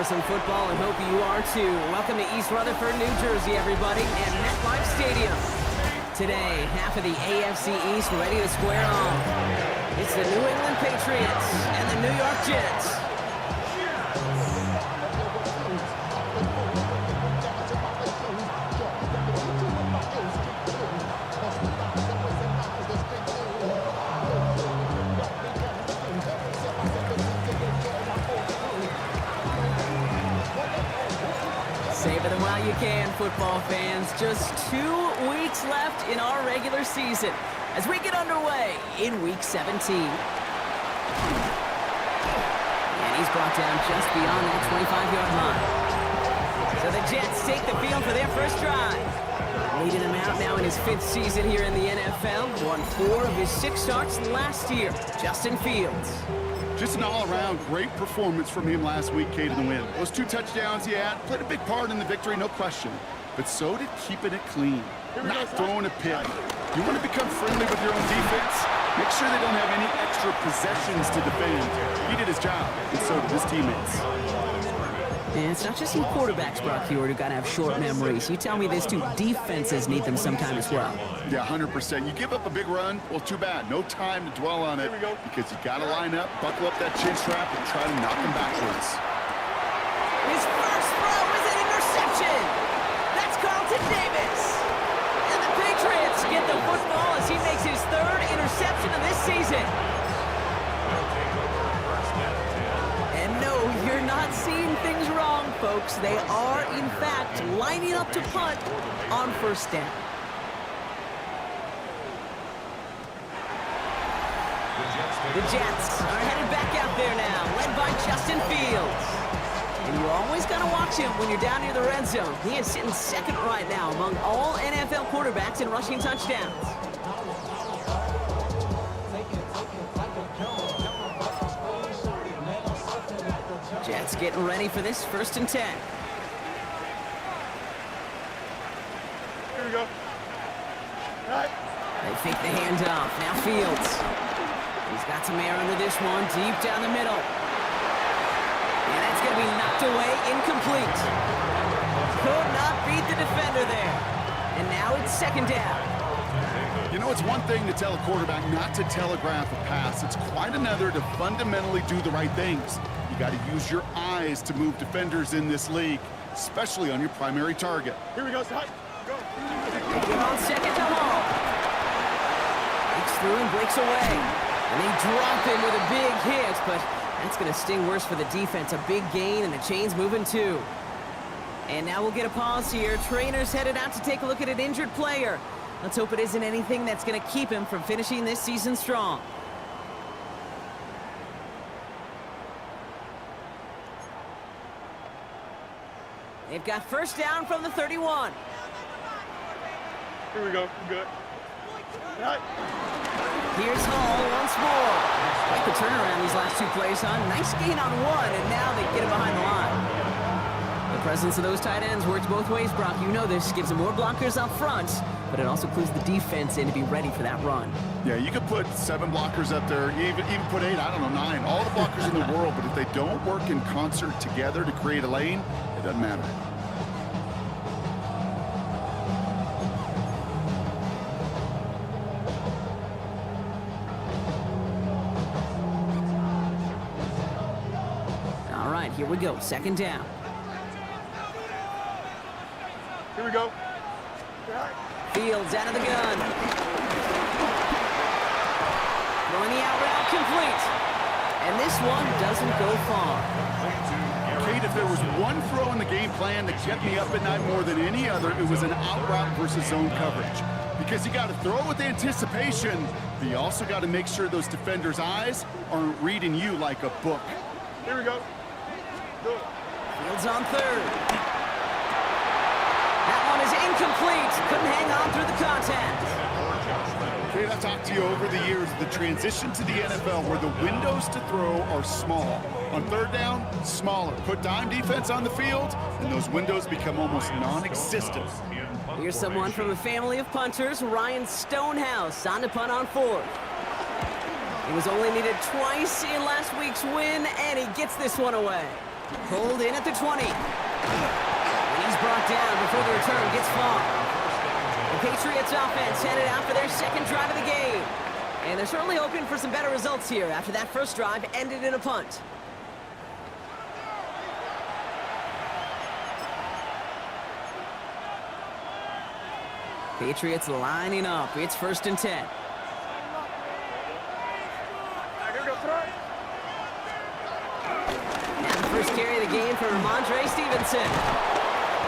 for some football, and hope you are too. Welcome to East Rutherford, New Jersey, everybody, and MetLife Stadium. Today, half of the AFC East ready to square off. It's the New England Patriots and the New York Jets. Savor them while you can, football fans. Just 2 weeks left in our regular season as we get underway in Week 17. And he's brought down just beyond that 25-yard line. So the Jets take the field for their first drive. Leading him out now in his 5th season here in the NFL. Won 4 of his 6 starts last year. Justin Fields. Just an all-around great performance from him last week, Kate, in the win. Those 2 touchdowns he had played a big part in the victory, no question. But so did keeping it clean, not throwing a pick. You want to become friendly with your own defense? Make sure they don't have any extra possessions to defend. He did his job, and so did his teammates. And it's not just some quarterbacks, Brock Hewitt, who got to have short memories. You tell me this too, defenses need them sometime as well. Yeah, 100%. You give up a big run, well, too bad. No time to dwell on it because you got to line up, buckle up that chin strap, and try to knock him backwards. His first throw is an interception. That's Carlton Davis. And the Patriots get the football as he makes his 3rd interception of this season. And no, you're not seeing things wrong, folks. They are, in fact, lining up to punt on first down. The Jets are headed back out there now, led by Justin Fields. And you always got to watch him when you're down near the red zone. He is sitting 2nd right now among all NFL quarterbacks in rushing touchdowns. Jets getting ready for this 1st and 10. Here we go. All right. They fake the handoff. Now Fields. He's got some air under this one, deep down the middle. And that's going to be knocked away, incomplete. Could not beat the defender there. And now it's 2nd down. You know, it's one thing to tell a quarterback not to telegraph a pass. It's quite another to fundamentally do the right things. You got to use your eyes to move defenders in this league, especially on your primary target. Here we go, Scott. Go. They get on 2nd to Hall. Breaks through and breaks away. And they drop him with a big hit, but that's going to sting worse for the defense. A big gain, and the chain's moving too. And now we'll get a pause here. Trainer's headed out to take a look at an injured player. Let's hope it isn't anything that's going to keep him from finishing this season strong. They've got first down from the 31. Here we go. Good. All right. Here's Hall once more. Quite the turnaround these last 2 plays, huh? Nice gain on 1, and now they get him behind the line. The presence of those tight ends works both ways, Brock. You know this. Gives them more blockers up front, but it also clues the defense in to be ready for that run. Yeah, you could put 7 blockers up there, even put 8, I don't know, 9. All the blockers in the world, but if they don't work in concert together to create a lane, it doesn't matter. Here we go, 2nd down. Here we go. All right. Fields out of the gun. Throwing the out route complete. And this one doesn't go far. Kate, if there was one throw in the game plan that kept me up at night more than any other, it was an out route versus zone coverage. Because you got to throw with anticipation, but you also got to make sure those defenders' eyes aren't reading you like a book. Here we go. Fields on 3rd. That one is incomplete. Couldn't hang on through the contact. Kate, I've talked to you over the years, the transition to the NFL where the windows to throw are small. On 3rd down, smaller. Put dime defense on the field, and those windows become almost non-existent. Here's someone from a family of punters, Ryan Stonehouse, on to punt on 4th. He was only needed twice in last week's win, and he gets this one away. Pulled in at the 20. And he's brought down before the return gets far. The Patriots offense headed out for their second drive of the game. And they're certainly hoping for some better results here after that first drive ended in a punt. Patriots lining up. It's 1st and 10. Now the first carry of the game for Ramondre Stevenson.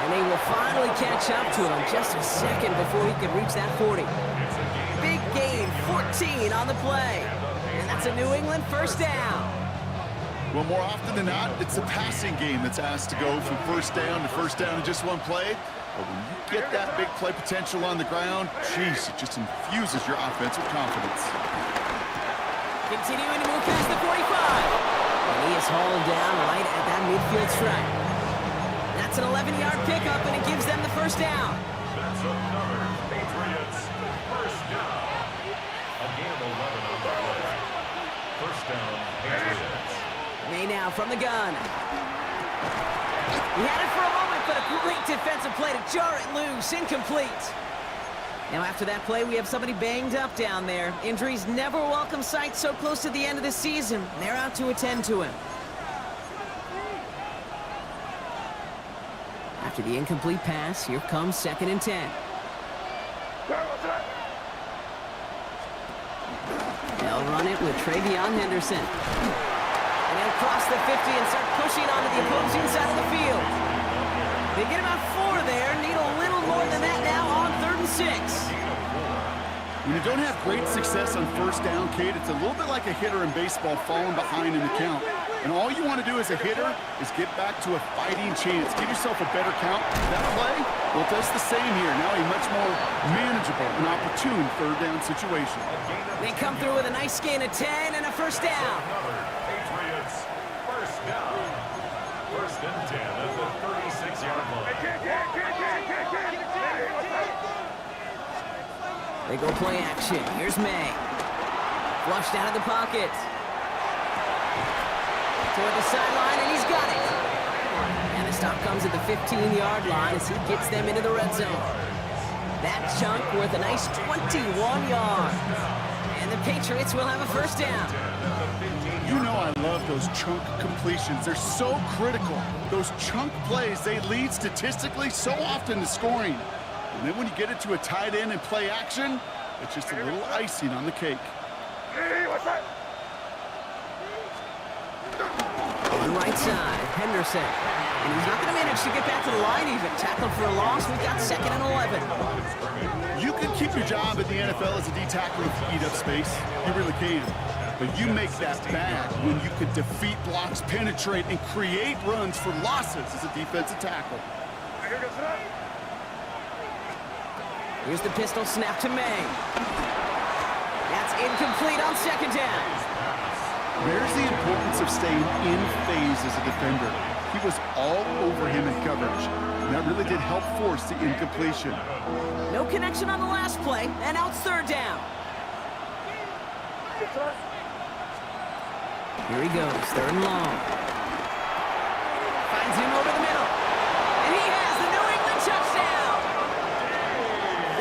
And they will finally catch up to him just a second before he can reach that 40. Big gain, 14 on the play. And that's a New England first down. Well, more often than not, it's the passing game that's asked to go from first down in just one play. But when you get that big play potential on the ground, geez, it just infuses your offense with confidence. Continuing to move past the 45. And he is hauled down right at that midfield stripe. That's an 11-yard pickup, and it gives them the first down. That's another Patriots first down. A gain of 11 on the play. First down, Patriots. May now from the gun. He had it for a moment, but a great defensive play to jar it loose. Incomplete. Now after that play, we have somebody banged up down there. Injuries never a welcome sight so close to the end of the season. They're out to attend to him. After the incomplete pass, here comes 2nd and 10. They'll run it with Travion Henderson. And they'll cross the 50 and start pushing onto the opposing side of the field. They get about 4 there, need a little more than that now on 3rd and 6. When you don't have great success on first down, Kate, it's a little bit like a hitter in baseball falling behind in the count. And all you want to do as a hitter is get back to a fighting chance. Give yourself a better count. That play, well, does the same here. Now a much more manageable and opportune 3rd down situation. They come through with a nice gain of 10 and a first down. Patriots first down. 1st and 10 at the 36-yard line. They go play action. Here's May. Flushed out of the pocket. Toward the sideline, and he's got it. And the stop comes at the 15-yard line as he gets them into the red zone. That chunk worth a nice 21 yards. And the Patriots will have a first down. You know I love those chunk completions. They're so critical. Those chunk plays, they lead statistically so often to scoring. And then when you get it to a tight end and play action, it's just a little icing on the cake. On the right side, Henderson. And he's not going to manage to get back to the line even. Tackled for a loss. We've got 2nd and 11. You can keep your job at the NFL as a D-tackle if you eat up space. You really can. But you make that bad when you can defeat blocks, penetrate, and create runs for losses as a defensive tackle. Here's the pistol snap to May. That's incomplete on 2nd down. There's the importance of staying in phase as a defender. He was all over him in coverage, and that really did help force the incompletion. No connection on the last play, and now it's 3rd down. Here he goes, 3rd and long. Finds him over the middle. And he has the New England touchdown!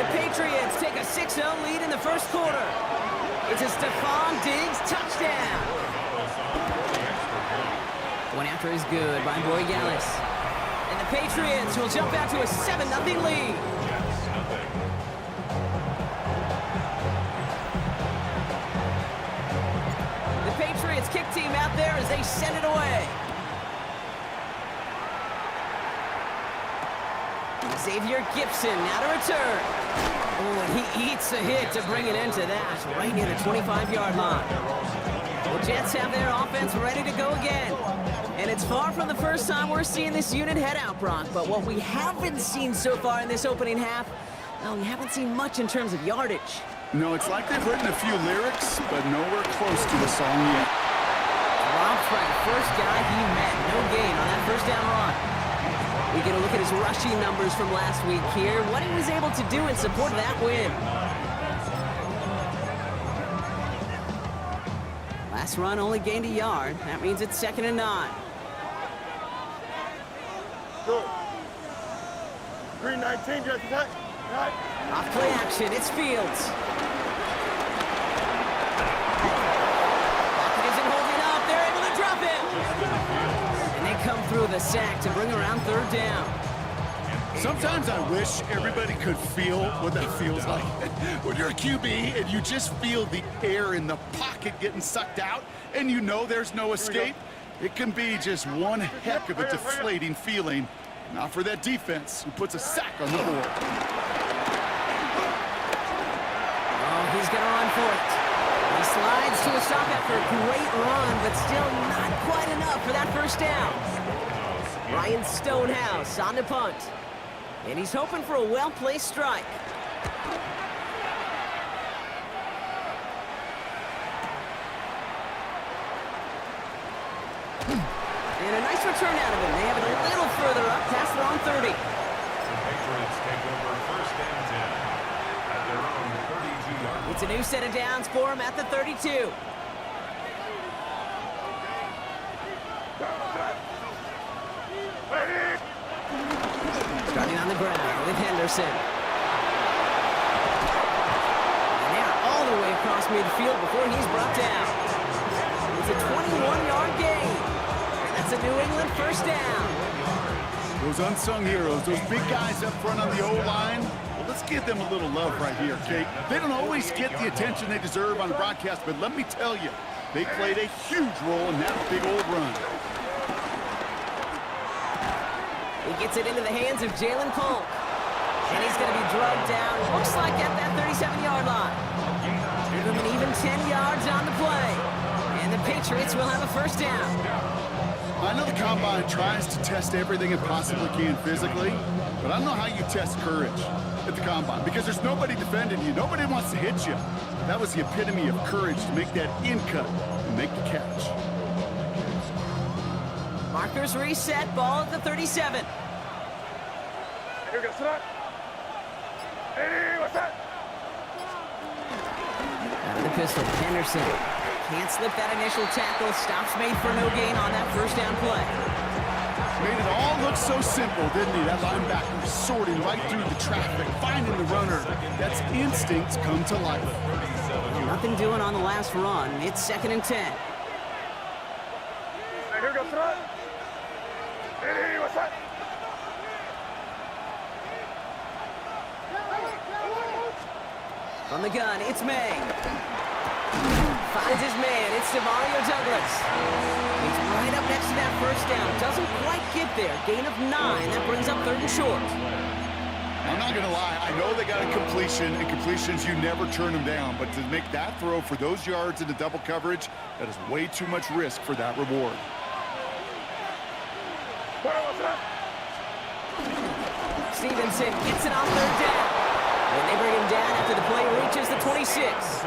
The Patriots take a 6-0 lead in the first quarter. It's a Stephon Diggs touchdown. One after is good by Boy Gallis. And the Patriots will jump out to a 7-0 lead. The Patriots kick team out there as they send it away. Xavier Gibson now to return. Oh, and he eats a hit to bring an end to that right near the 25-yard line. The Jets have their offense ready to go again. And it's far from the first time we're seeing this unit head out, Brock. But what we haven't seen so far in this opening half, well, we haven't seen much in terms of yardage. No, it's like they've written a few lyrics, but nowhere close to a song yet. Dropped for the first guy he met. No gain on that first down run. We get a look at his rushing numbers from last week here. What he was able to do in support of that win. Last run only gained a yard. That means it's 2nd and 9. Good. Green 19, just attack. Right. Off play action, it's Fields. Pocket isn't holding up, they're able to drop it. And they come through the sack to bring around third down. Sometimes I wish everybody could feel what that feels like. When you're a QB and you just feel the air in the pocket getting sucked out and you know there's no escape, it can be just one heck of a deflating feeling. Not for that defense who puts a sack on the board. Oh, he's going to run for it. He slides to a stop after a great run, but still not quite enough for that first down. Ryan Stonehouse on the punt. And he's hoping for a well-placed strike. And a nice return out of him. They have it a little further up past their own 30. The Patriots take over first and 10 at their own 32-yard line. It's a new set of downs for him at the 32. Starting on the ground with Henderson. And now all the way across midfield before he's brought down. It's a 21-yard gain. And that's a New England first down. Those unsung heroes, those big guys up front on the O-line, well, let's give them a little love right here, Kate. They don't always get the attention they deserve on the broadcast, but let me tell you, they played a huge role in that big old run. He gets it into the hands of Jalen Polk. And he's going to be drugged down, looks like at that 37-yard line. Give him an even 10 yards on the play. And the Patriots will have a first down. I know the Combine tries to test everything it possibly can physically, but I don't know how you test courage at the Combine, because there's nobody defending you. Nobody wants to hit you. That was the epitome of courage, to make that in-cut and make the catch. Markers reset, ball at the 37. Here we go, start. Hey, what's that? Out of the pistol, Henderson. Can't slip that initial tackle. Stops made for no gain on that first down play. Made it all look so simple, didn't he? That linebacker sorting right through the traffic, finding the runner. That's instincts come to life. Nothing doing on the last run. It's 2nd and 10. Hey, here we go, start. Hey, what's that? From the gun, it's May. Finds his man. It's Demario Douglas. He's right up next to that first down. Doesn't quite get there. Gain of 9. That brings up 3rd and short. I'm not going to lie. I know they got a completion, and completions, you never turn them down. But to make that throw for those yards into double coverage, that is way too much risk for that reward. Stevenson gets it on 3rd down. And they bring him down after the play reaches the 26.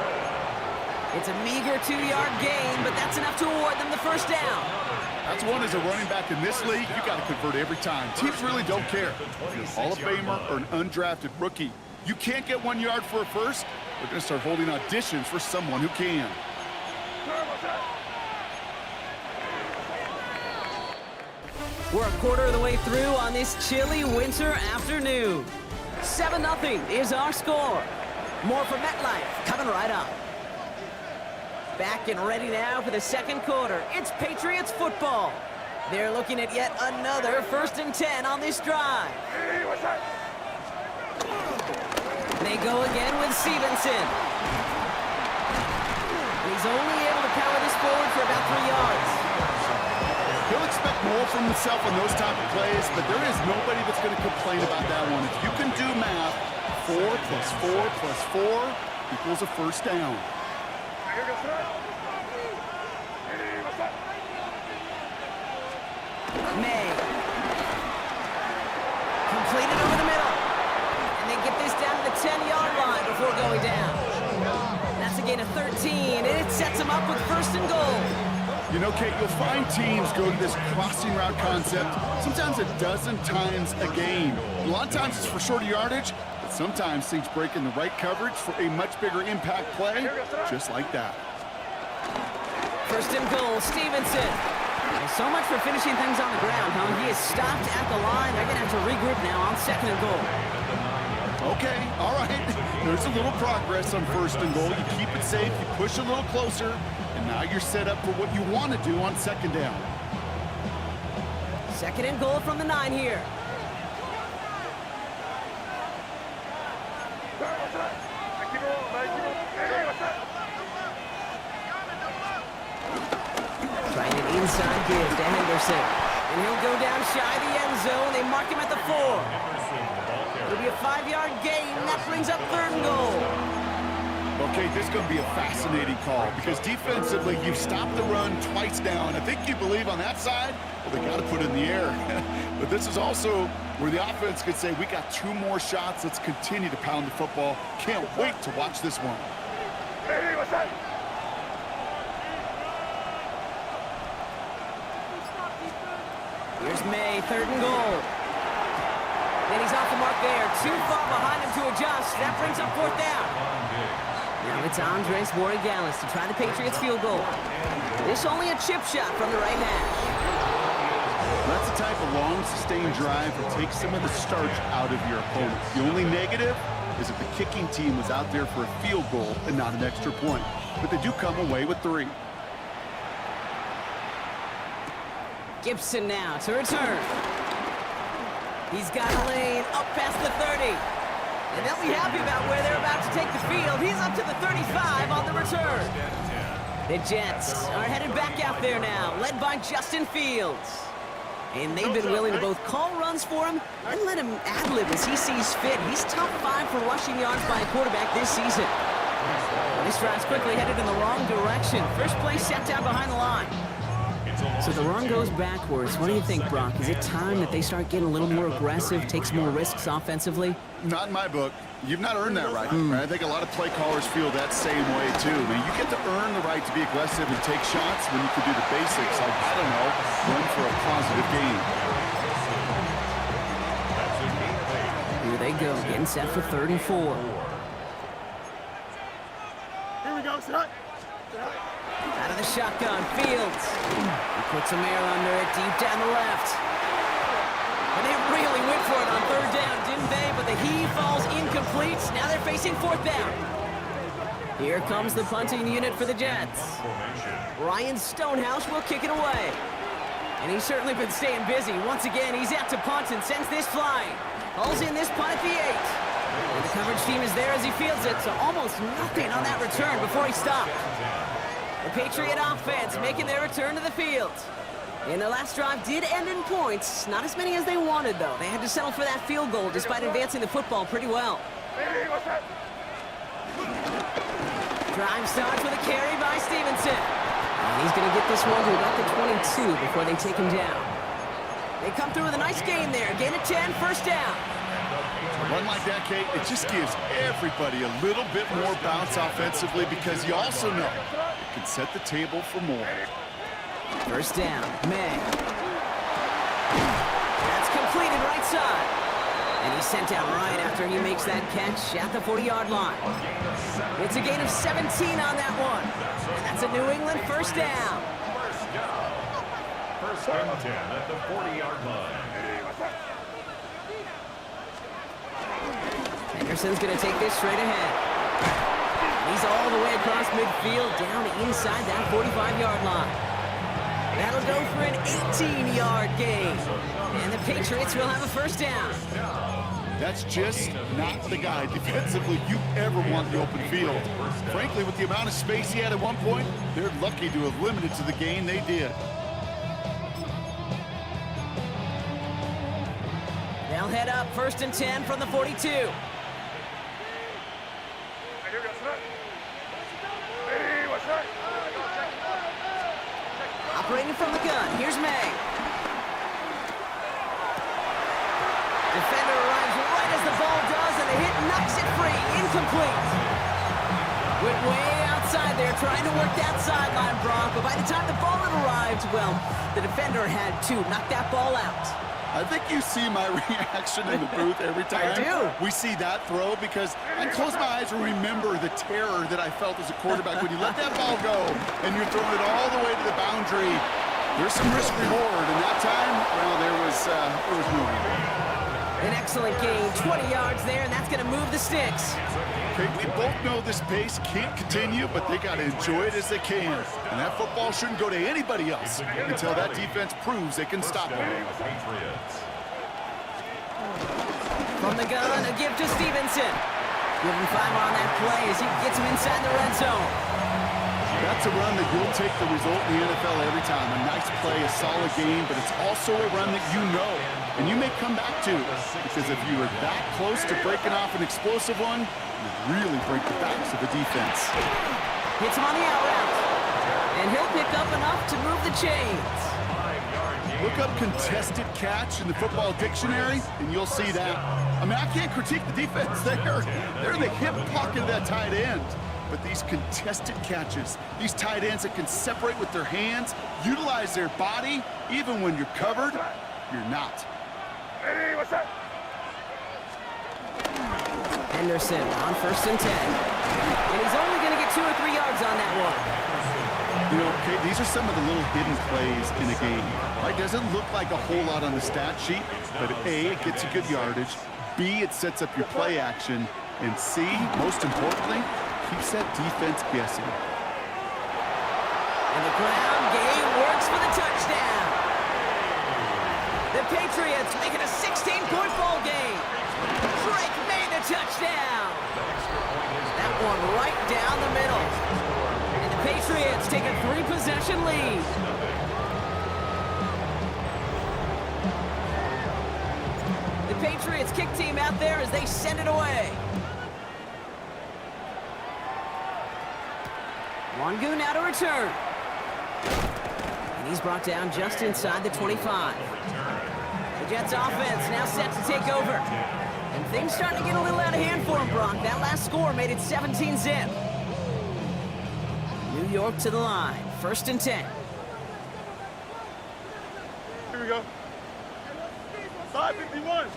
It's a meager 2-yard gain, but that's enough to award them the first down. That's one as a running back in this league, you got to convert every time. Teams really don't care if you're a Hall of Famer or an undrafted rookie. You can't get 1 yard for a first, they're going to start holding auditions for someone who can. We're a quarter of the way through on this chilly winter afternoon. 7-0 is our score. More from MetLife coming right up. Back and ready now for the second quarter. It's Patriots football. They're looking at yet another 1st and 10 on this drive. Hey, what's that? They go again with Stevenson. He's only able to power this forward for about 3 yards. He'll expect more from himself on those type of plays, but there is nobody that's going to complain about that one. If you can do math, 4 plus 4 plus 4 equals a first down. Here we go, start. Hey, what's that? May. Completed over the middle. And they get this down to the 10-yard line before going down. That's a gain of 13, and it sets them up with 1st and goal. You know, Kate, you'll find teams go to this crossing route concept sometimes a dozen times a game. A lot of times it's for shorter yardage, but sometimes things break in the right coverage for a much bigger impact play, just like that. 1st and goal, Stevenson. So much for finishing things on the ground, huh? He is stopped at the line. They're going to have to regroup now on 2nd and goal. Okay, all right. There's a little progress on 1st and goal. You keep it safe, you push a little closer, and now you're set up for what you want to do on 2nd down. 2nd and goal from the 9 here. Trying an inside give to Henderson. And he'll go down shy of the end zone. They mark him at the 4. It'll be a 5-yard gain. That brings up 3rd and goal. Okay, this is going to be a fascinating call because defensively, you've stopped the run twice down. I think you believe on that side, well, they got to put it in the air. But this is also where the offense could say, we got 2 more shots. Let's continue to pound the football. Can't wait to watch this one. Hey, what's that? Here's May, 3rd and goal. Then he's off the mark there. Too far behind him to adjust. That brings up 4th down. Now it's Andres Borregales to try the Patriots field goal. This only a chip shot from the right hash. That's the type of long, sustained drive that takes some of the starch out of your opponent. The only negative is if the kicking team was out there for a field goal and not an extra point. But they do come away with 3. Gibson now to return. He's got a lane up past the 30. And they'll be happy about where they're about to take the field. He's up to the 35 on the return. The Jets are headed back out there now, led by Justin Fields. And they've been willing to both call runs for him and let him ad-lib as he sees fit. He's top 5 for rushing yards by a quarterback this season. This drive's quickly headed in the wrong direction. First play set down behind the line. So the run goes backwards. What do you think, Brock? Is it time that they start getting a little more aggressive, take some more risks offensively? Not in my book. You've not earned that right. I think a lot of play callers feel that same way, too. I mean, you get to earn the right to be aggressive and take shots when you can do the basics, like, I don't know, run for a positive gain. Here they go, getting set for 3rd and 4. Here we go, son. Out of the shotgun, Fields. He puts some air under it, deep down the left. And they really went for it on 3rd down, didn't they? But the heave falls incomplete. Now they're facing 4th down. Here comes the punting unit for the Jets. Ryan Stonehouse will kick it away. And he's certainly been staying busy. Once again, he's out to punt and sends this flying. Hauls in this punt at the 8. And the coverage team is there as he fields it, so almost nothing on that return before he stopped. The Patriot offense making their return to the field. And the last drive did end in points. Not as many as they wanted, though. They had to settle for that field goal despite advancing the football pretty well. Hey, what's that? Drive starts with a carry by Stevenson. And he's going to get this one to about the 22 before they take him down. They come through with a nice gain there. Gain of 10, 1st down. A run like that, Kate, it just gives everybody a little bit more bounce offensively because you also know it can set the table for more. 1st down, May. That's completed right side. And he's sent out right after he makes that catch at the 40-yard line. It's a gain of 17 on that one. And that's a New England 1st down. 1st and 10 at the 40-yard line. Henderson's going to take this straight ahead. He's all the way across midfield, down inside that 45-yard line. That'll go for an 18-yard gain. And the Patriots will have a 1st down. That's just not the guy defensively you ever want the open field. Frankly, with the amount of space he had at one point, they're lucky to have limited to the gain they did. They'll head up 1st and 10 from the 42. Hey, what's that? Operating from the gun, here's May. Defender arrives right as the ball does, and the hit knocks it free. Incomplete. Went way outside there, trying to work that sideline, Brock. But by the time the ball had arrived, well, the defender had to knock that ball out. I think you see my reaction in the booth every time I do. we see that throw because I close my eyes and remember the terror that I felt as a quarterback when you let that ball go and you're throwing it all the way to the boundary. There's some risk reward, and that time, well, there was movement. An excellent gain, 20 yards there, and that's going to move the sticks. Okay, we both know this pace can't continue, but they got to enjoy it as they can. And that football shouldn't go to anybody else until that defense proves they can stop them. From the gun, a give to Stevenson. Give him 5 on that play as he gets him inside the red zone. That's a run that you'll take the result in the NFL every time. A nice play, a solid game, but it's also a run that you know and you may come back to, because if you were that close to breaking off an explosive one, you really break the backs of the defense. Hits him on the out route, and he'll pick up enough to move the chains. Look up contested catch in the football dictionary, and you'll see that. I mean, I can't critique the defense. They're the hip pocket of that tight end. But these contested catches, these tight ends that can separate with their hands, utilize their body, even when you're covered, you're not. Hey, what's up? Henderson on 1st and 10. And he's only going to get 2 or 3 yards on that one. You know, okay, these are some of the little hidden plays in a game. Right? Doesn't look like a whole lot on the stat sheet, but A, it gets you good yardage. B, it sets up your play action. And C, most importantly, keeps that defense guessing. And the ground game works for the touchdown. The Patriots make it a 16-point ball game. Drake made the touchdown. That one right down the middle. And the Patriots take a 3-possession lead. The Patriots kick team out there as they send it away. Wangu now to return. And he's brought down just inside the 25. The Jets offense now set to take over. And things starting to get a little out of hand for him, Brock. That last score made it 17-zip. New York to the line. 1st and 10. Here we go. 551.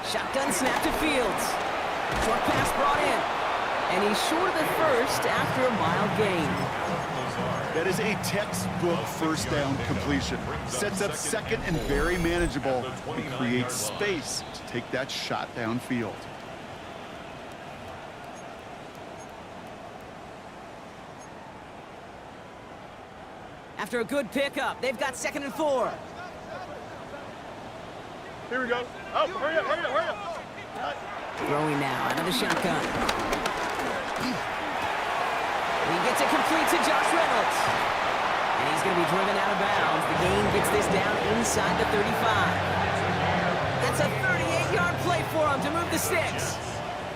Shotgun snap to Fields. Short pass brought in. And he's short of the first after a mild gain. That is a textbook first down completion. Sets up second and very manageable and creates space to take that shot downfield. After a good pickup, they've got 2nd and 4. Here we go. Oh, hurry up, hurry up, hurry up. Throwing now out of the shotgun. He gets it complete to Josh Reynolds. And he's going to be driven out of bounds. The gain gets this down inside the 35. That's a 38-yard play for him to move the sticks.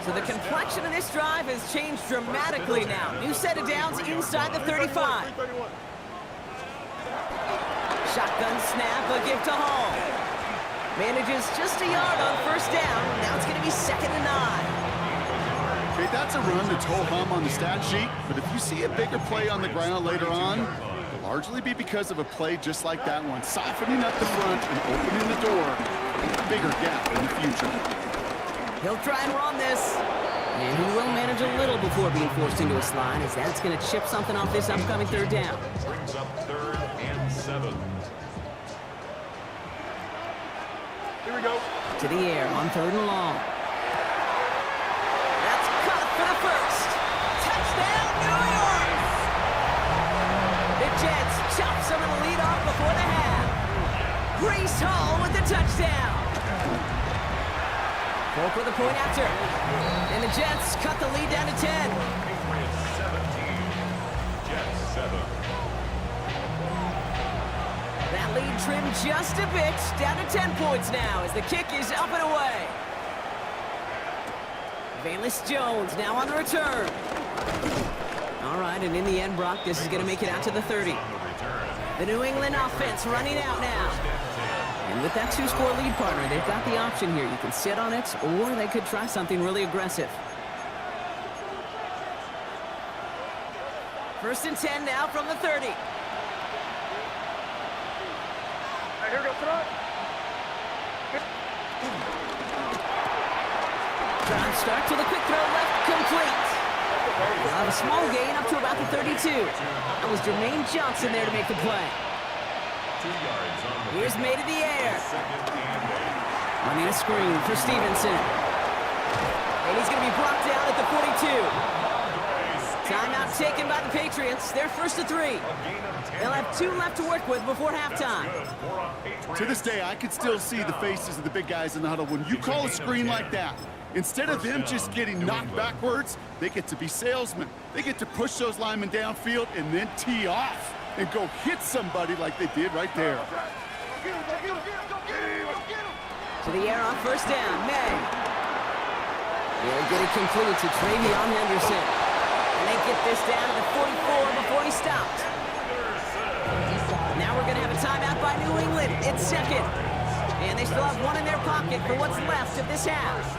So the complexion of this drive has changed dramatically now. New set of downs inside the 35. Shotgun snap, a give to Hall. Manages just a yard on 1st down. Now it's going to be 2nd and 9. Okay, that's a run that's ho-hum on the stat sheet, but if you see a bigger play on the ground later on, it'll largely be because of a play just like that one, softening up the front and opening the door for a bigger gap in the future. He'll try and run this. And he will manage a little before being forced into a slide, as that's going to chip something off this upcoming 3rd down. Brings up 3rd and 7. Here we go. To the air on 3rd and long. That's caught for the first. Touchdown, New York! The Jets chop some of the lead off before the half. Breece Hall with the touchdown. Volk with a point after. And the Jets cut the lead down to 10. Patriots 17. Jets 7. That lead trimmed just a bit, down to 10 points now as the kick is up and away. Valus Jones now on the return. All right, and in the end, Brock, this is going to make it out to the 30. The New England offense running out now. And with that 2-score lead, partner, they've got the option here. You can sit on it, or they could try something really aggressive. 1st and 10 now from the 30. Here we go, front. Drive start to the quick throw left, complete. They'll have a small gain up to about the 32. That was Jermaine Johnson there to make the play. yards on the Here's pickup. made in the air. Second and 8. Running a screen for Stevenson. And he's going to be brought down at the 42. Timeout taken by the Patriots. They're first to 3. A gain of 10 They'll have 2 left to work with before halftime. Good for a Patriots. To this day, I can still see the faces of the big guys in the huddle. When you call a screen like that, instead of them just getting knocked backwards, they get to be salesmen. They get to push those linemen downfield and then tee off and go hit somebody like they did right there. To the air on first down. May. They'll get it complete to Travion Henderson. And they get this down to the 44 before he stopped. Now we're going to have a timeout by New England. It's second. And they still have 1 in their pocket for what's left of this half.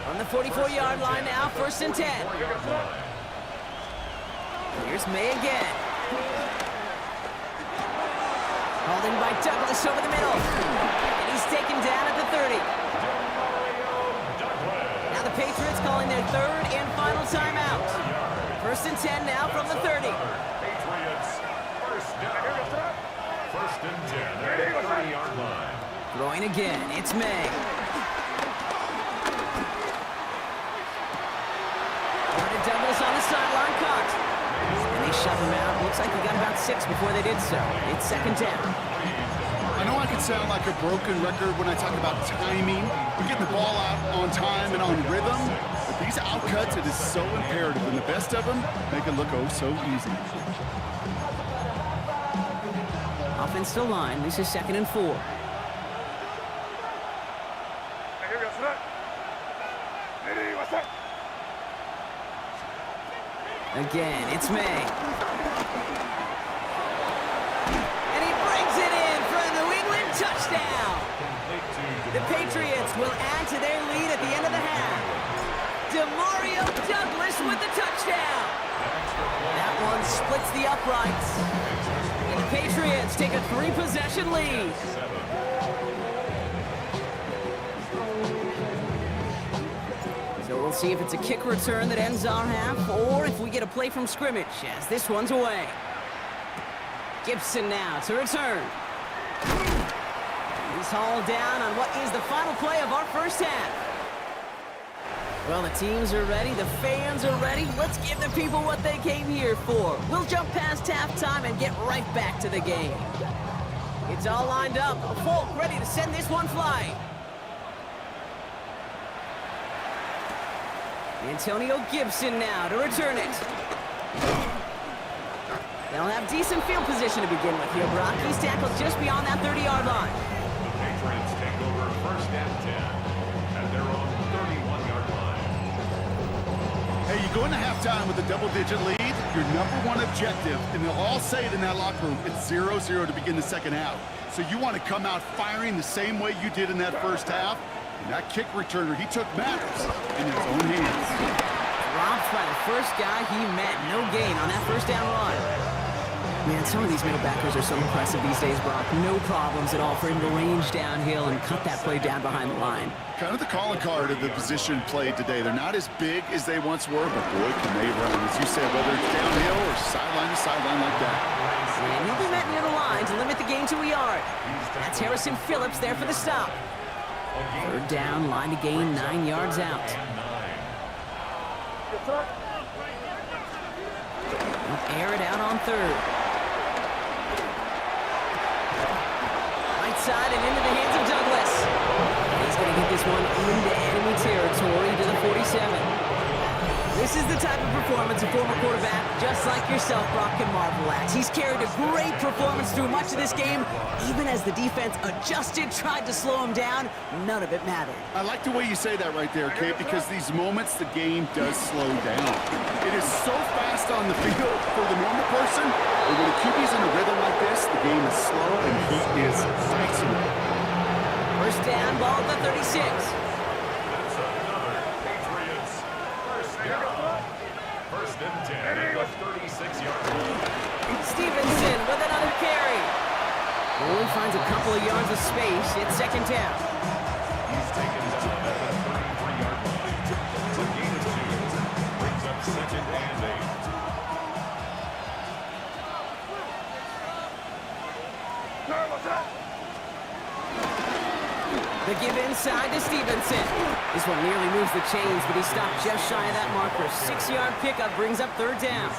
On the 44-yard line now, first and 10. Here's May again. Holding by Douglas over the middle. And he's taken down at the 30. Now the Patriots calling their 3rd and final timeout. First and 10 now from the 30. Patriots, first down. First and 10 at the 30-yard line. Throwing again, it's May. Douglas on the sideline, caught. And they shove him out. Looks like he got about 6 before they did so. It's second down. I know I can sound like a broken record when I talk about timing, but getting the ball out on time and on rhythm. But these outcuts, it is so imperative, and the best of them make it look oh so easy. Offensive line, this is second and 4. Again, it's May. And he brings it in for a New England touchdown. The Patriots will add to their lead at the end of the half. Demario Douglas with the touchdown. That one splits the uprights. And the Patriots take a 3-possession lead. So we'll see if it's a kick return that ends our half, or if we get a play from scrimmage, as this one's away. Gibson now to return. He's hauled down on what is the final play of our first half. Well, the teams are ready, the fans are ready. Let's give the people what they came here for. We'll jump past halftime and get right back to the game. It's all lined up. Folk ready to send this one flying. Antonio Gibson now to return it. They'll have decent field position to begin with here, Brock. He's tackled just beyond that 30-yard line. The Patriots take over first and 10 at their own 31-yard line. Hey, you go into halftime with a double-digit lead, your #1 objective, and they'll all say it in that locker room, it's 0-0 to begin the second half. So you want to come out firing the same way you did in that first half. And that kick returner, he took matters in his own hands. Dropped by the first guy he met. No gain on that first down run. Man, some of these middle backers are so impressive these days, Brock. No problems at all for him to range downhill and cut that play down behind the line. Kind of the calling card of the position played today. They're not as big as they once were, but boy, can they run. As you said, whether it's downhill or sideline to sideline like that. And he'll be met near the line to limit the gain to a yard. That's Harrison Phillips there for the stop. Third down, line to gain 9 yards out. They'll air it out on third. Right side and into the hands of Douglas. And he's going to get this one into enemy territory to the 47. This is the type of performance a former quarterback, just like yourself, Brock, can marvel at. He's carried a great performance through much of this game. Even as the defense adjusted, tried to slow him down, none of it mattered. I like the way you say that right there, Kate, because these moments the game does slow down. It is so fast on the field for the normal person, but when a QB's in a rhythm like this, the game is slow and he is excellent. First down, ball at the 36. That's another Patriots first down. First and 10 at the 36-yard line. Stevenson with another carry. Only finds a couple of yards of space. It's second down. He's taken down at the 33-yard line. The gain of 2 brings up second and 8. The give inside to Stevenson. This one nearly moves the chains, but he stopped just shy of that marker. 6-yard pickup brings up third down.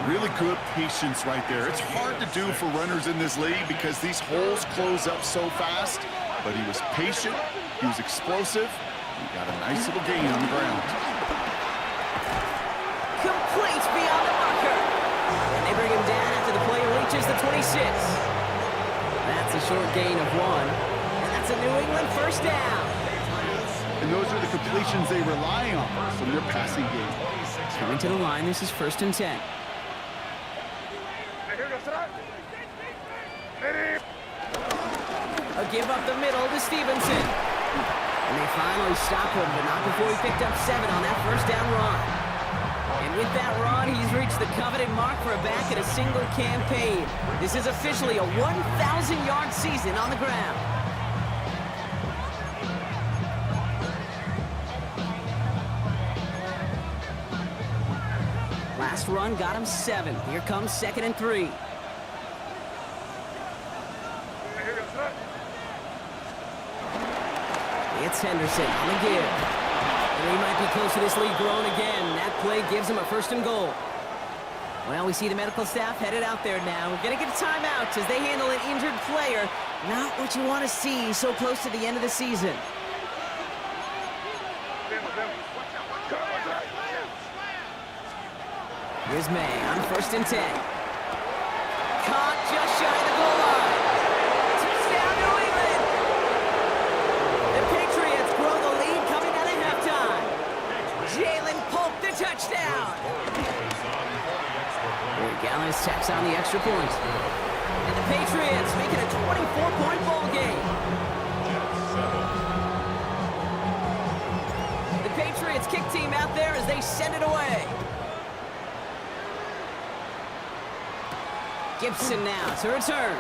Really good patience right there. It's hard to do for runners in this league because these holes close up so fast. But he was patient, he was explosive, he got a nice little gain on the ground. Complete beyond the marker. And they bring him down after the play reaches the 26. That's a short gain of 1. And that's a New England first down. And those are the completions they rely on from their passing game. Coming to the line, this is 1st and 10. A give up the middle to Stevenson. And they finally stop him, but not before he picked up 7 on that first down run. And with that run, he's reached the coveted mark for a back in a single campaign. This is officially a 1,000-yard season on the ground. Last run got him 7. Here comes 2nd and 3. It's Henderson on the give. And he might be close to this lead growing again. That play gives him a 1st and goal. Well, we see the medical staff headed out there now. We're going to get a timeout as they handle an injured player. Not what you want to see so close to the end of the season. Here's May on 1st and 10. Caught just shy of the goal line. Touchdown, New England. The Patriots grow the lead coming out of halftime. Jalen Polk, the touchdown. Gallis tacks on the extra point. And the Patriots make it a 24-point ball game. The Patriots kick team out there as they send it away. Gibson now to return.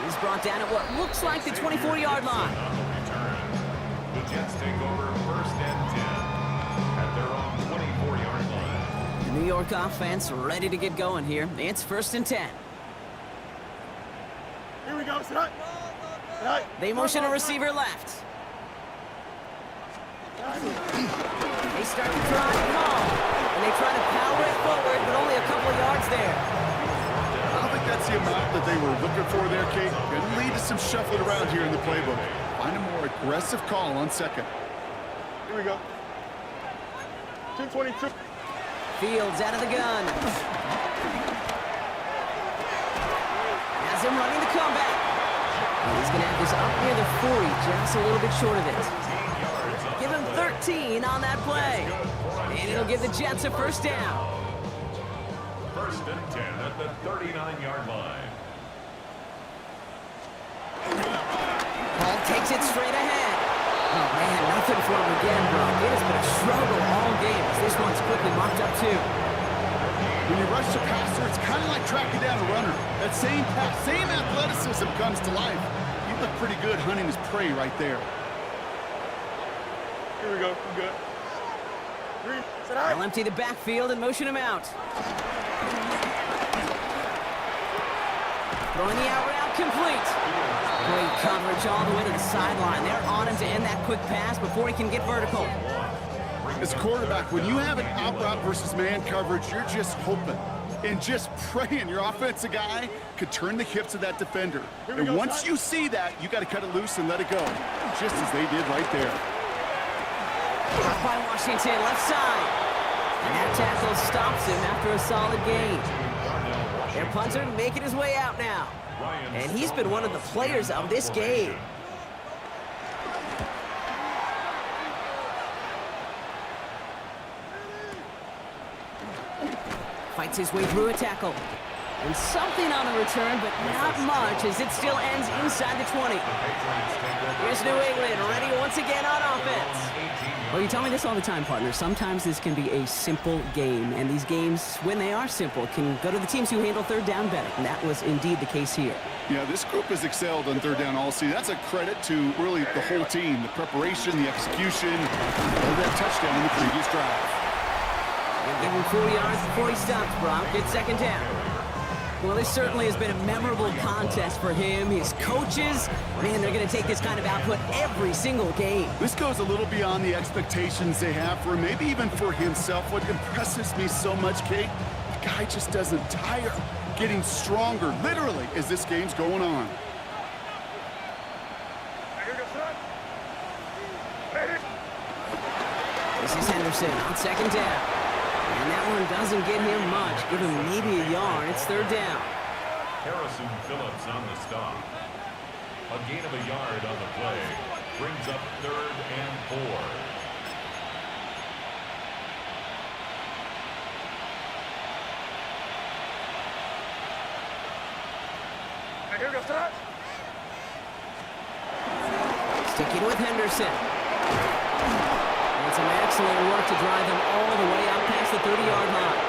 He's brought down at what looks like the 24-yard line. The Jets take over 1st and 10 at their own 24-yard line. The New York offense ready to get going here. It's 1st and 10. Here we go, They motion a receiver left. They start to drive the ball. And they try to power it forward, but only a couple of yards there. I don't think that's the amount that they were looking for there, Kate. Going to lead to some shuffling around here in the playbook. Find a more aggressive call on 2nd. Here we go. 222. Fields out of the gun. Has him running the comeback. And he's going to have this up near the 40, just a little bit short of it. Give him 13 on that play. And it'll give the Jets a 1st down. 1st and 10 at the 39-yard line. Paul takes it straight ahead. Oh, man, nothing for him again, Brock. It has been a struggle all game as this one's quickly mopped up, too. When you rush the passer, it's kind of like tracking down a runner. That same pass, same athleticism comes to life. He looked pretty good hunting his prey right there. Here we go. We're good. They'll empty the backfield and motion him out. Throwing the out route complete. Great coverage all the way to the sideline. They're on him to end that quick pass before he can get vertical. As a quarterback, when you have an out route versus man coverage, you're just hoping and just praying your offensive guy could turn the hips of that defender. And once you see that, you got to cut it loose and let it go, just as they did right there. Up by Washington, left side. And that tackle stops him after a solid gain. Their punter making his way out now. And he's been one of the players of this game. Fights his way through a tackle. And something on the return, but not much as it still ends inside the 20. Here's New England ready once again on offense. Well, you tell me this all the time, partner. Sometimes this can be a simple game, and these games, when they are simple, can go to the teams who handle third down better, and that was indeed the case here. Yeah, this group has excelled on third down all season. That's a credit to really the whole team, the preparation, the execution, and that touchdown in the previous drive. They'll give him 4 yards before he stops, Brock. It's 2nd down. Well, this certainly has been a memorable contest for him. His coaches, man, they're going to take this kind of output every single game. This goes a little beyond the expectations they have for him, maybe even for himself. What impresses me so much, Kate, the guy just doesn't tire. Getting stronger, literally, as this game's going on. This is Henderson on second down. And that one doesn't get him much. Give him maybe a yard. It's third down. Harrison Phillips on the stop. A gain of a yard on the play. Brings up 3rd and 4. Sticking with Henderson. And some excellent work to drive them all the way up past the 30-yard line.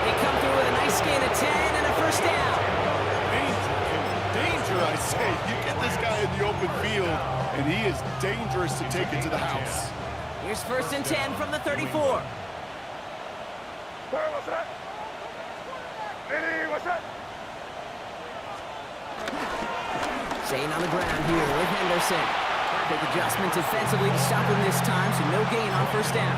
They come through with a nice gain of 10 and a first down. Danger, I say. You get this guy in the open field, and he is dangerous to take it to the house. Here's 1st and 10 from the 34. Staying on the ground here with Henderson. Big adjustment defensively to stop him this time, so no gain on first down.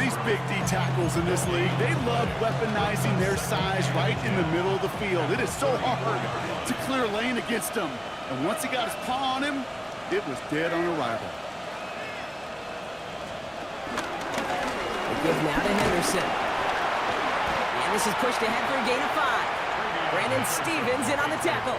These big D tackles in this league, they love weaponizing their size right in the middle of the field. It is so hard to clear a lane against them. And once he got his paw on him, it was dead on arrival. They give now to Henderson. And this is pushed ahead for a gain of 5. Brandon Stevens in on the tackle.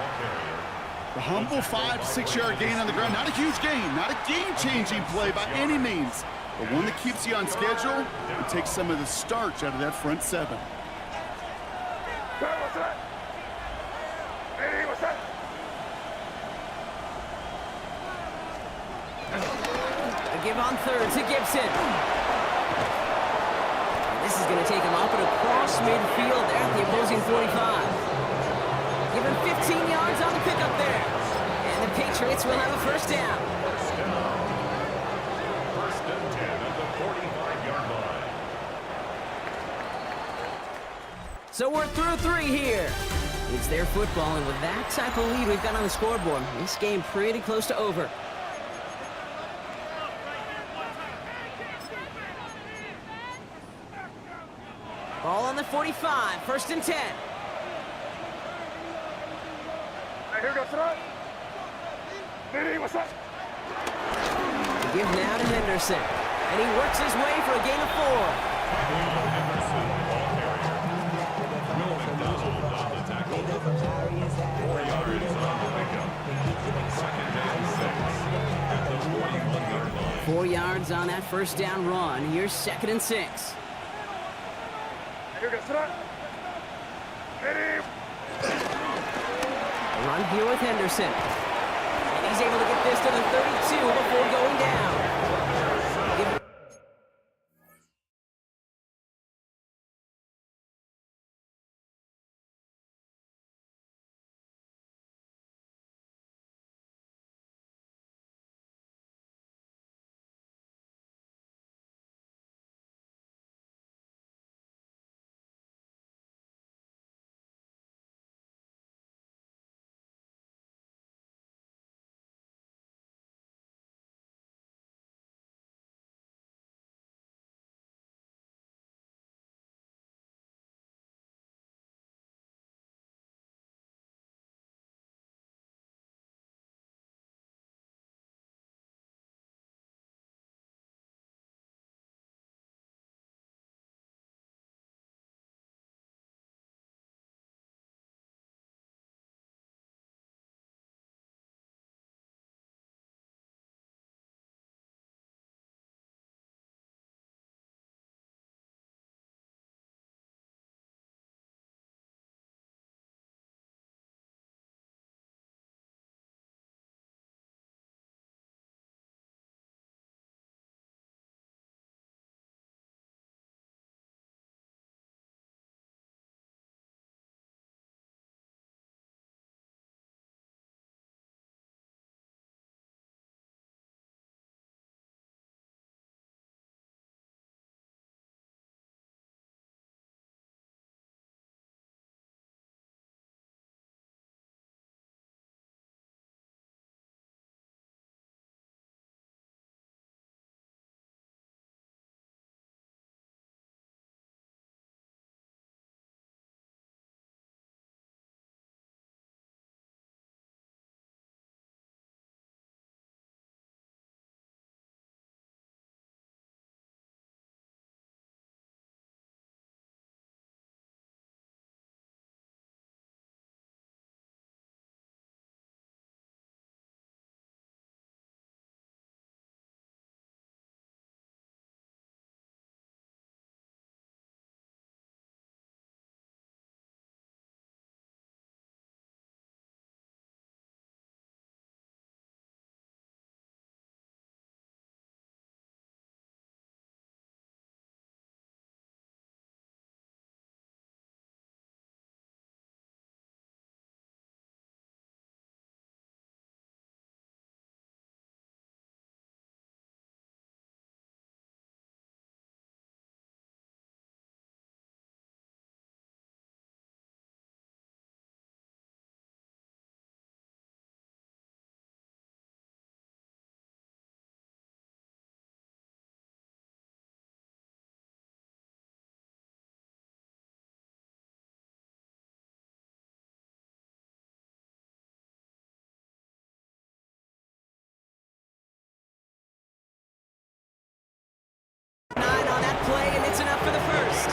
The humble 5 to 6 yard gain on the ground. Not a huge gain, not a game-changing play by any means, but one that keeps you on schedule and takes some of the starch out of that front 7. A give on 3rd to Gibson. And this is going to take him up and across midfield there at the opposing 45. Give him 15 yards on the pickup there. And the Patriots will have a first down. First down. 1st and 10 at the 45-yard line. So we're through 3 here. It's their football, and with that type of lead we've got on the scoreboard, this game pretty close to over. Ball on the 45, 1st and 10. Give now to Henderson. And he works his way for a gain of 4. Henderson, ball carrier. Will McDonald on the tackle. 4 yards on the pickup. 2nd and 6 at the 41-yard line. 4 yards on that first down run. Here's 2nd and 6. A run here with Henderson. And he's able to get this to the 32 before going down. play, and it's enough for the first.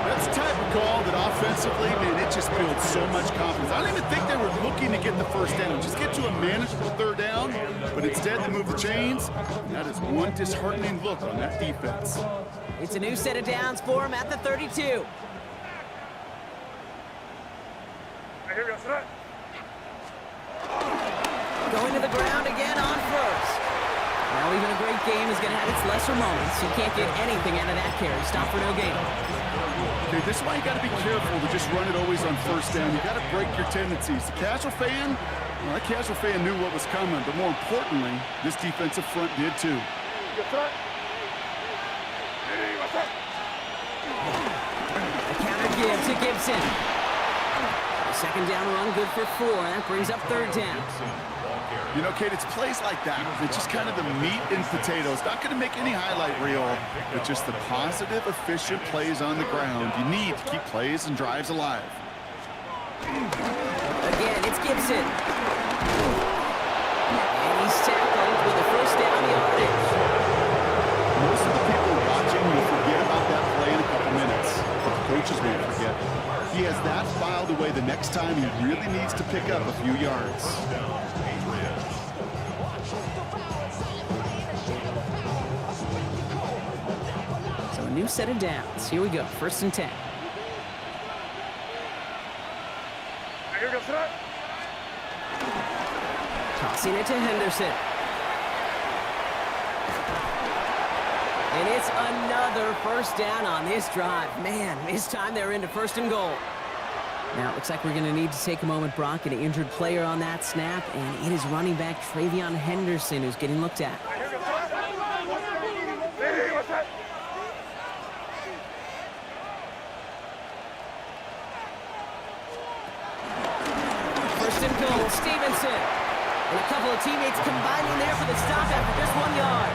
That's the type of call that offensively, man, it just builds so much confidence. I don't even think they were looking to get the first down. Just get to a manageable third down, but instead they move the chains. That is one disheartening look on that defense. It's a new set of downs for him at the 32. Going to the ground again on first. Now even a great game is going to have its lesser moments. You can't get anything out of that carry. Stop for no gain. Okay, this is why you got to be careful to just run it always on first down. You got to break your tendencies. The casual fan, well, that casual fan knew what was coming, but more importantly, this defensive front did too. The counter give to Gibson. The second down run good for 4, and that brings up third down. You know, Kate, it's plays like that. It's just kind of the meat and potatoes. Not going to make any highlight reel, but just the positive, efficient plays on the ground. You need to keep plays and drives alive. Again, it's Gibson. And he's tackled with a first down yardage. Most of the people watching will forget about that play in a couple minutes, but the coaches won't forget. He has that filed away the next time he really needs to pick up a few yards. So a new set of downs. Here we go, 1st and 10. Tossing it to Henderson. And it's another first down on this drive. Man, this time they're into 1st and goal. Now, it looks like we're going to need to take a moment, Brock, an injured player on that snap, and it is running back Travion Henderson who's getting looked at. First and goal, Stevenson. And a couple of teammates combining there for the stop after just 1 yard.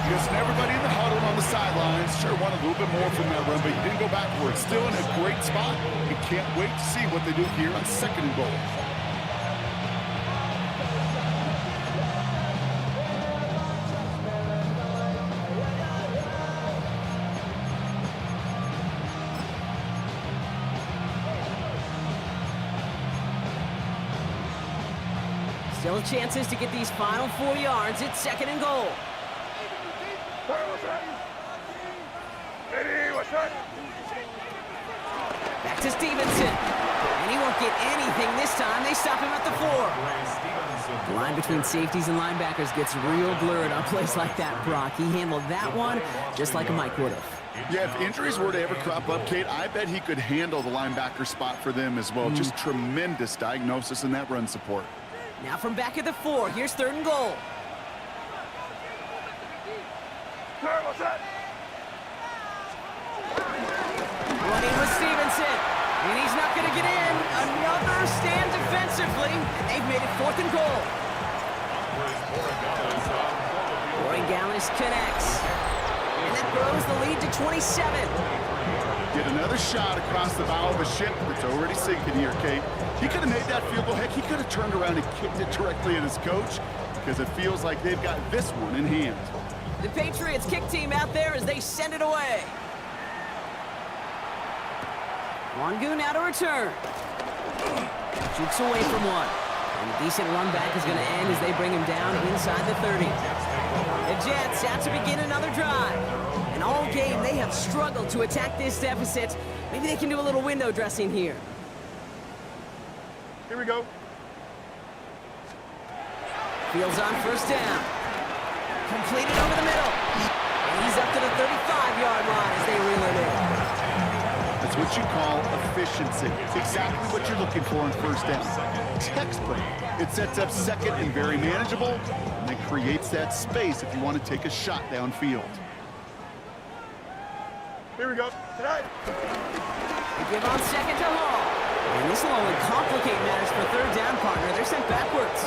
Just everybody in the huddle on the sidelines. Sure wanted a little bit more from that run, but he didn't go backwards. Still in a great spot. You can't wait to see what they do here on 2nd and goal. Still chances to get these final 4 yards. It's 2nd and goal. Back to Stevenson. And he won't get anything this time. They stop him at the 4. The line between safeties and linebackers gets real blurred on plays like that, Brock. He handled that one just like a Mike would have. Yeah, if injuries were to ever crop up, Kate, I bet he could handle the linebacker spot for them as well. Just tremendous diagnosis in that run support. Now from back at the 4, here's 3rd and goal. Running with Stevenson, and he's not going to get in. Another stand defensively, and they've made it 4th and goal. Roy Gallis connects, and that grows the lead to 27. Get another shot across the bow of a ship that's already sinking here, Kate. He could have made that field goal. Heck, he could have turned around and kicked it directly at his coach because it feels like they've got this one in hand. The Patriots kick team out there as they send it away. Wangu now to return. Jukes away from one. And a decent run back is going to end as they bring him down inside the 30. The Jets out to begin another drive. And all game, they have struggled to attack this deficit. Maybe they can do a little window dressing here. Here we go. Fields on 1st down. Completed over the middle. And he's up to the 35-yard line as they reel it in. That's what you call efficiency. Exactly what you're looking for on 1st down. Textbook. It sets up 2nd and very manageable, and it creates that space if you want to take a shot downfield. Here we go. Tonight. They give on 2nd to Hall. And this will only complicate matters for 3rd down, partner. They're sent backwards.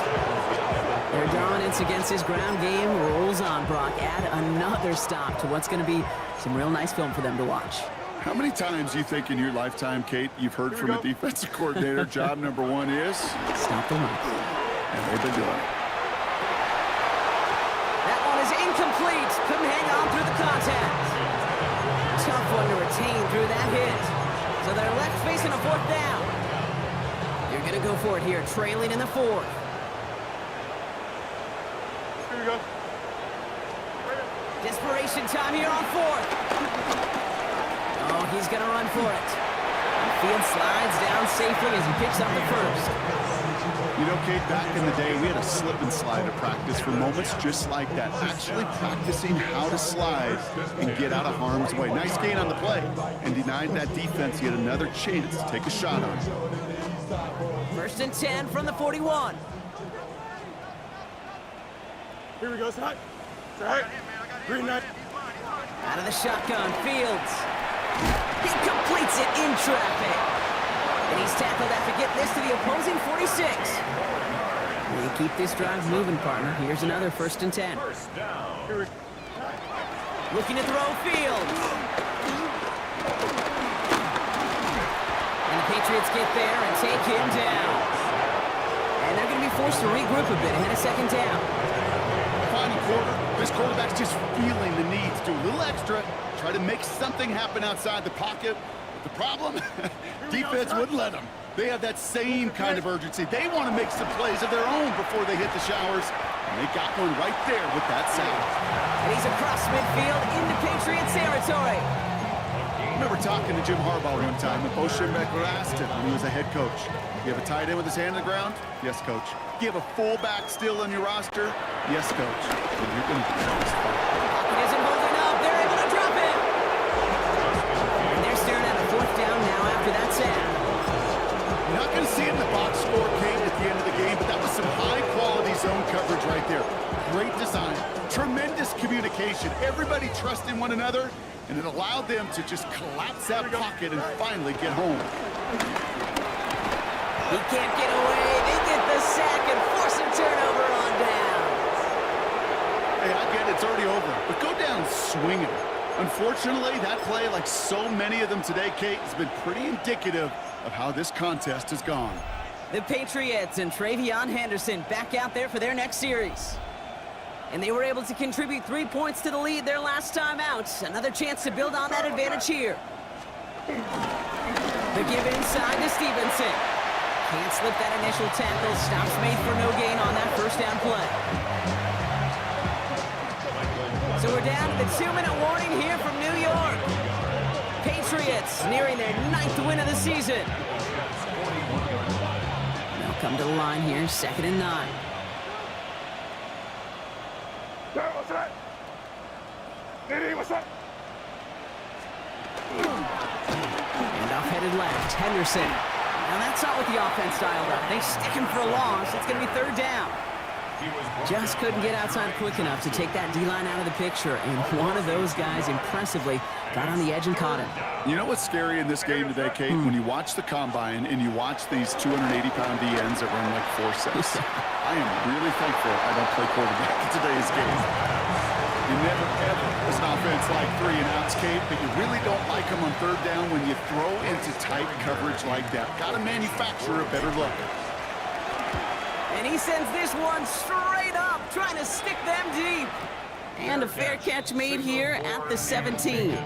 Their dominance against his ground game rolls on, Brock. Add another stop to what's going to be some real nice film for them to watch. How many times do you think in your lifetime, Kate, you've heard from a defensive coordinator, job number 1 is? Stop the run. And they've been doing it. That one is incomplete. Couldn't hang on through the contact. contained through that hit. So they're left facing a fourth down. They're going to go for it here, trailing in the fourth. Here we go. Desperation time here on fourth. Oh, he's going to run for it. The field slides down safely as he picks up the first. You know, Kate, back in the day, we had a slip and slide at practice for moments just like that. Actually practicing how to slide and get out of harm's way. Nice gain on the play, and denied that defense yet another chance to take a shot on it. First and 10 from the 41. Here we go, side. Side. Green light. Out of the shotgun, Fields. He completes it in traffic. And he's tackled after getting this to the opposing 46. We keep this drive moving, partner. Here's another first and 10. Looking to throw Fields. And the Patriots get there and take him down. And they're going to be forced to regroup a bit ahead of second down. Final quarter, this quarterback's just feeling the need to do a little extra, try to make something happen outside the pocket. The problem, defense wouldn't let them. They have that same kind of urgency. They want to make some plays of their own before they hit the showers. And they got one right there with that sack. And he's across midfield into Patriots territory. I remember talking to Jim Harbaugh one time when Bo Schembechler asked him when he was a head coach, you have a tight end with his hand on the ground? Yes, coach. Do you have a fullback still on your roster? Yes, coach. Well, you're going to be Pocket isn't holding up. They're able to drop it. And they're staring at a fourth down now after that sack. You're not going to see it in the box score, Kate, at the end of the game, but that was some high-quality zone coverage right there. Great design, tremendous communication, everybody trusting one another, and it allowed them to just collapse that pocket and finally get home. He can't get away. They get the sack and force a turnover on down. Hey, I get it, it's already over, but go down swinging. Unfortunately, that play, like so many of them today, Kate, has been pretty indicative of how this contest has gone. The Patriots and Travion Henderson back out there for their next series. And they were able to contribute 3 points to the lead their last time out. Another chance to build on that advantage here. The give inside to Stevenson. Can't slip that initial tackle. Stops made for no gain on that first down play. So we're down to the 2-minute warning here from New York. Patriots nearing their 9th win of the season. They'll come to the line here, 2nd and 9. What's that? Nitty, what's that? And off headed left, Henderson. Now that's not what the offense dialed up. They stick him for a loss. It's going to be 3rd down. Just couldn't get outside quick enough to take that D-line out of the picture, and one of those guys impressively got on the edge and caught him. You know what's scary in this game today, Kate? When you watch the combine and you watch these 280-pound DNs that run like 4.6. I am really thankful I don't play quarterback in today's game. You never, ever, as an offense, like 3 and outs, Kate, but you really don't like them on 3rd down when you throw into tight coverage like that. Got to manufacture a better look. And he sends this one straight up, trying to stick them deep. And a fair catch made here at the 17.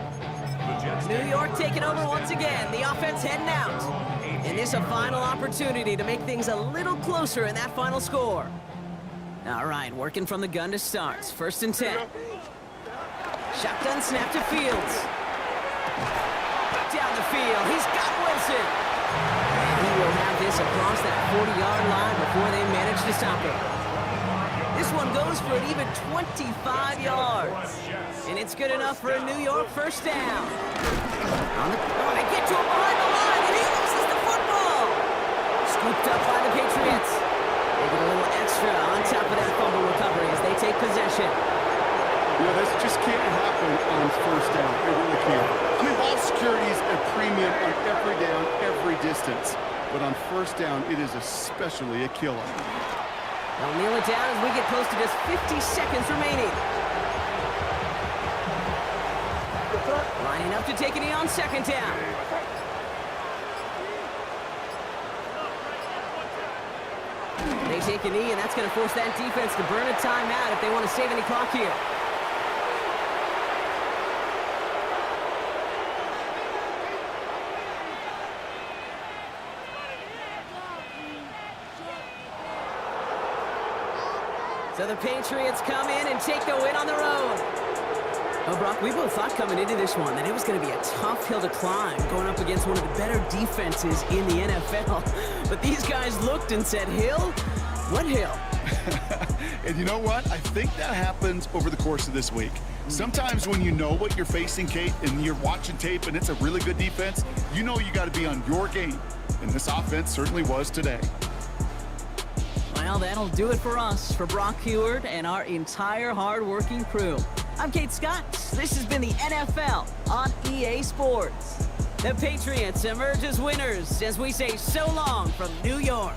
New York taking over once again. The offense heading out. And this a final opportunity to make things a little closer in that final score. All right, working from the gun to start. 1st and 10. Shotgun snap to Fields. Down the field. He's got Wilson. And he will have this across that 40-yard line before they manage to stop him. This one goes for an even 25 yards. And it's good enough for a New York first down. They get to him behind the line, and he loses the football. Scooped up by the Patriots. They get a little extra on top of that fumble recovery as they take possession. You know, this just can't happen on 1st down. It really can't. I mean, ball security is a premium on every down, every distance. But on 1st down, it is especially a killer. They'll kneel it down as we get close to just 50 seconds remaining. Lining up to take a knee on 2nd down. They take a knee, and that's going to force that defense to burn a timeout if they want to save any clock here. So the Patriots come in and take the win on the road. Oh, Brock, we both thought coming into this one that it was going to be a tough hill to climb, going up against one of the better defenses in the NFL. But these guys looked and said, Hill? What hill? And you know what? I think that happens over the course of this week. Sometimes when you know what you're facing, Kate, and you're watching tape and it's a really good defense, you know you got to be on your game. And this offense certainly was today. Well, that'll do it for us, for Brock Heward and our entire hard-working crew. I'm Kate Scott. This has been the NFL on EA Sports. The Patriots emerge as winners as we say so long from New York.